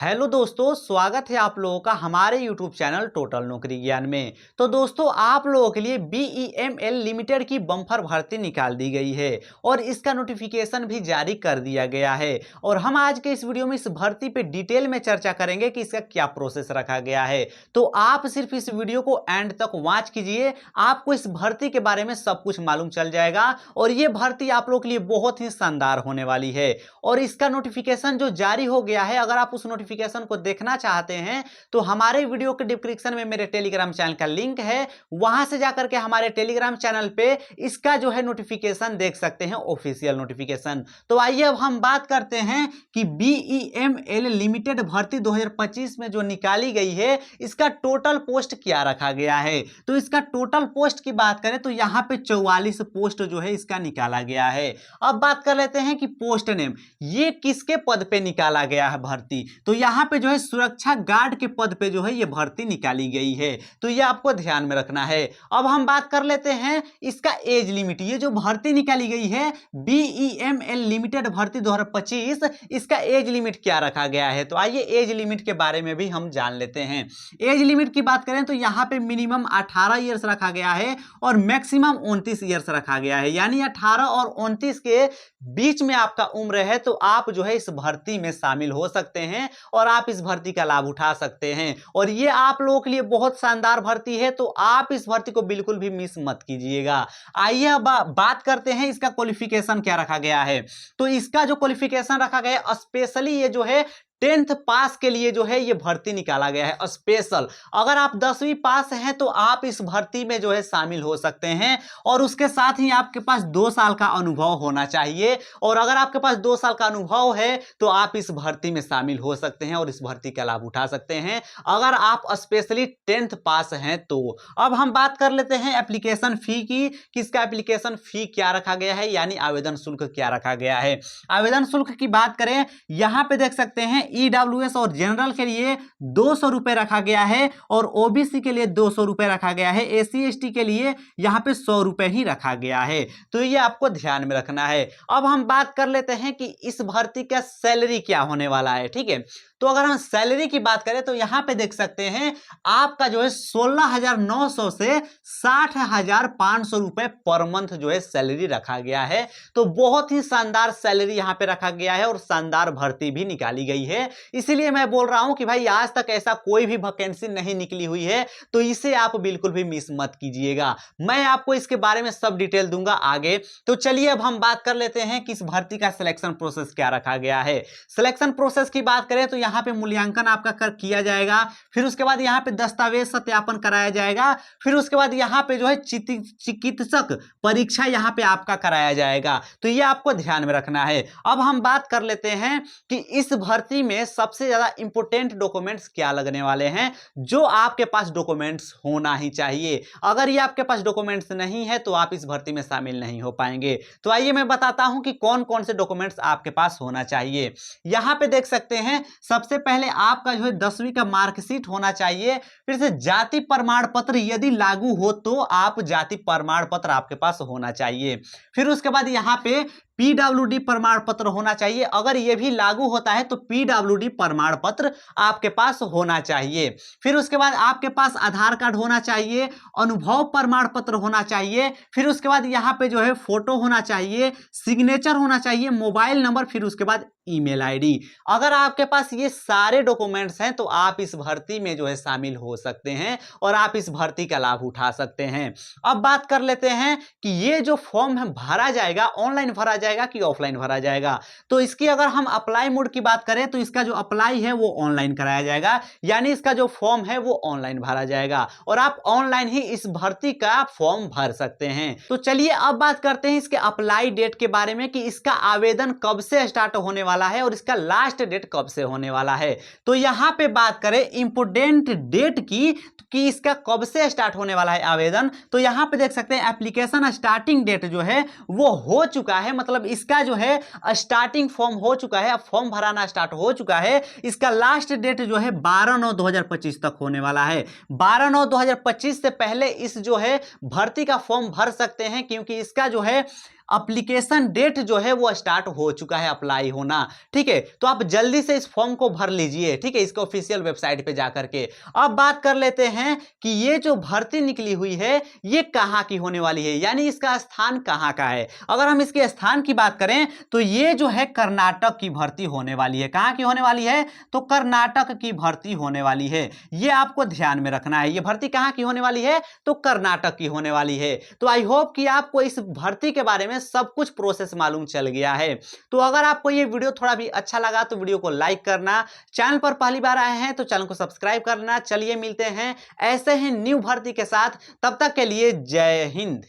Hello दोस्तों, स्वागत है आप लोगों का हमारे YouTube चैनल टोटल नौकरी ज्ञान में। तो दोस्तों, आप लोगों के लिए BEML लिमिटेड की बम्पर भर्ती निकाल दी गई है और इसका नोटिफिकेशन भी जारी कर दिया गया है। और हम आज के इस वीडियो में इस भर्ती पे डिटेल में चर्चा करेंगे कि इसका क्या प्रोसेस रखा गया है। तो आप सिर्फ इस वीडियो को एंड तक वॉच कीजिए, आपको इस भर्ती के बारे में सब कुछ मालूम चल जाएगा और ये भर्ती आप लोगों के लिए बहुत ही शानदार होने वाली है। और इसका नोटिफिकेशन जो जारी हो गया है, अगर आप उस नोटिफिकेशन को देखना चाहते हैं तो हमारे वीडियो के डिस्क्रिप्शन में मेरे टेलीग्राम चैनल का लिंक है, वहां से जाकर के हमारे टेलीग्राम चैनल पे इसका जो है नोटिफिकेशन देख सकते हैं, ऑफिशियल नोटिफिकेशन। तो आइए अब हम बात करते हैं कि BEML लिमिटेड भर्ती 2025 में जो निकाली गई है, इसका टोटल पोस्ट क्या रखा गया है। तो इसका टोटल पोस्ट की बात करें तो यहां पे 44 पोस्ट जो है इसका निकाला गया है। अब बात कर लेते हैं कि पोस्ट नेम, ये किसके पद पे निकाला गया है भर्ती। तो यहां पे जो है सुरक्षा गार्ड के पद पे जो है ये भर्ती निकाली गई है, तो ये आपको ध्यान में रखना है। अब हम बात कर लेते हैं इसका एज लिमिट, ये जो भर्ती निकाली गई है BEML लिमिटेड भर्ती 2025, इसका एज लिमिट क्या रखा गया है। तो आइए एज लिमिट के बारे में भी हम जान लेते हैं। एज लिमिट की बात करें तो यहां पे मिनिमम 18 ईयर्स रखा गया है और मैक्सिमम 29 ईयर्स रखा गया है, यानी 18 और 29 के बीच में आपका उम्र है तो आप जो है इस भर्ती में शामिल हो सकते हैं और आप इस भर्ती का लाभ उठा सकते हैं। और ये आप लोगों के लिए बहुत शानदार भर्ती है, तो आप इस भर्ती को बिल्कुल भी मिस मत कीजिएगा। आइए अब बात करते हैं इसका क्वालिफिकेशन क्या रखा गया है। तो इसका जो क्वालिफिकेशन रखा गया है, स्पेशली ये जो है 10th पास के लिए जो है ये भर्ती निकाला गया है स्पेशल। अगर आप 10वीं पास हैं तो आप इस भर्ती में जो है शामिल हो सकते हैं और उसके साथ ही आपके पास 2 साल का अनुभव होना चाहिए। और अगर आपके पास 2 साल का अनुभव है तो आप इस भर्ती में शामिल हो सकते हैं और इस भर्ती का लाभ उठा सकते हैं, अगर आप स्पेशली 10th पास हैं तो। अब हम बात कर लेते हैं एप्लीकेशन फी की, किसका एप्लीकेशन फी क्या रखा गया है, यानी आवेदन शुल्क क्या रखा गया है। आवेदन शुल्क की बात करें, यहां पे देख सकते हैं EWS और जनरल के लिए 200 रुपए रखा गया है और OBC के लिए 200 रुपए रखा गया है, SC ST के लिए यहां पे 100 रुपए ही रखा गया है, तो ये आपको ध्यान में रखना है। अब हम बात कर लेते हैं कि इस भर्ती का सैलरी क्या होने वाला है, ठीक है। तो अगर हम सैलरी की बात करें तो यहां पे देख सकते हैं आपका जो है 16,900 से 60,500 रुपए पर मंथ जो है सैलरी रखा गया है। तो बहुत ही शानदार सैलरी यहां पे रखा गया है और शानदार भर्ती भी निकाली गई है। इसीलिए मैं बोल रहा हूं कि भाई आज तक ऐसा कोई भी वैकेंसी नहीं निकली हुई है, तो इसे आप बिल्कुल भी मिस मत कीजिएगा। मैं आपको इसके बारे में सब डिटेल दूंगा आगे। तो चलिए अब हम बात कर लेते हैं कि इस भर्ती का सिलेक्शन प्रोसेस क्या रखा गया है। सिलेक्शन प्रोसेस की बात करें तो यहां पे मूल्यांकन आपका किया जाएगा, फिर उसके बाद यहां पे दस्तावेज सत्यापन कराया जाएगा, फिर उसके बाद यहां पे जो है चिकित्सक परीक्षा यहां पे आपका कराया जाएगा, तो ये आपको ध्यान में रखना है। अब हम बात कर लेते हैं कि इस भर्ती में सबसे ज्यादा इंपॉर्टेंट डॉक्यूमेंट्स क्या लगने वाले हैं, जो आपके पास डॉक्यूमेंट्स होना ही चाहिए। अगर ये आपके पास डॉक्यूमेंट्स नहीं है तो आप इस भर्ती में शामिल नहीं हो पाएंगे। तो आइए मैं बताता हूं कि कौन कौन से डॉक्यूमेंट्स आपके पास होना चाहिए। यहां पे देख सकते हैं सबसे पहले आपका जो है 10वीं का मार्कशीट होना चाहिए, फिर से जाति प्रमाण पत्र यदि लागू हो तो आप जाति प्रमाण पत्र आपके पास होना चाहिए, फिर उसके बाद यहां पे PWD प्रमाण पत्र होना चाहिए, अगर यह भी लागू होता है तो PWD प्रमाण पत्र आपके पास होना चाहिए, फिर उसके बाद आपके पास आधार कार्ड होना चाहिए, अनुभव प्रमाण पत्र होना चाहिए, फिर उसके बाद यहां पे जो है फोटो होना चाहिए, सिग्नेचर होना चाहिए, मोबाइल नंबर, फिर उसके बाद ईमेल आईडी। अगर आपके पास ये सारे डॉक्यूमेंट्स हैं तो आप इस भर्ती में जो है शामिल हो सकते हैं और आप इस भर्ती का लाभ उठा सकते हैं। अब बात कर लेते हैं कि ये जो फॉर्म है भरा जाएगा, ऑनलाइन भरा जाएगा कि ऑफलाइन भरा जाएगा। तो इसकी अगर हम अप्लाई मोड की बात करें तो इसका जो अप्लाई है वो ऑनलाइन कराया जाएगा, यानी इसका जो फॉर्म है वो ऑनलाइन भरा जाएगा और आप ऑनलाइन ही इस भर्ती का फॉर्म भर सकते हैं। तो चलिए अब बात करते हैं इसके अप्लाई डेट के बारे में कि इसका आवेदन कब से स्टार्ट होने वाला है और इसका लास्ट डेट कब से होने वाला है। तो यहां पे बात करें इंपोर्टेंट डेट की कि इसका कब से स्टार्ट होने वाला है आवेदन, तो यहां पे देख सकते हैं एप्लीकेशन स्टार्टिंग डेट जो है वो हो चुका है, मतलब इसका जो है स्टार्टिंग फॉर्म हो चुका है, अब फॉर्म भराना स्टार्ट हो चुका है। इसका लास्ट डेट जो है 12/9/2025 तक होने वाला है। 12/9/2025 से पहले इस जो है भर्ती का फॉर्म भर सकते हैं, क्योंकि इसका जो है एप्लीकेशन डेट जो है वो स्टार्ट हो चुका है अप्लाई होना। ठीक है, तो आप जल्दी से इस फॉर्म को भर लीजिए। ठीक है, इसके ऑफिशियल वेबसाइट पे जाकर के। अब बात कर लेते हैं कि ये जो भर्ती निकली हुई है ये कहां की होने वाली है, यानी इसका स्थान कहां का है। अगर हम इसके स्थान की बात करें तो ये जो है कर्नाटक की भर्ती होने वाली है। कहां की होने वाली है, तो कर्नाटक की भर्ती होने वाली है। ये आपको ध्यान में रखना है। ये भर्ती कहां की होने वाली है, तो कर्नाटक की होने वाली है। तो आई होप कि आपको इस भर्ती के बारे में सब कुछ प्रोसेस मालूम चल गया है। तो अगर आपको ये वीडियो थोड़ा भी अच्छा लगा तो वीडियो को लाइक करना, चैनल पर पहली बार आए हैं तो चैनल को सब्सक्राइब करना। चलिए मिलते हैं ऐसे ही न्यू भर्ती के साथ, तब तक के लिए जय हिंद।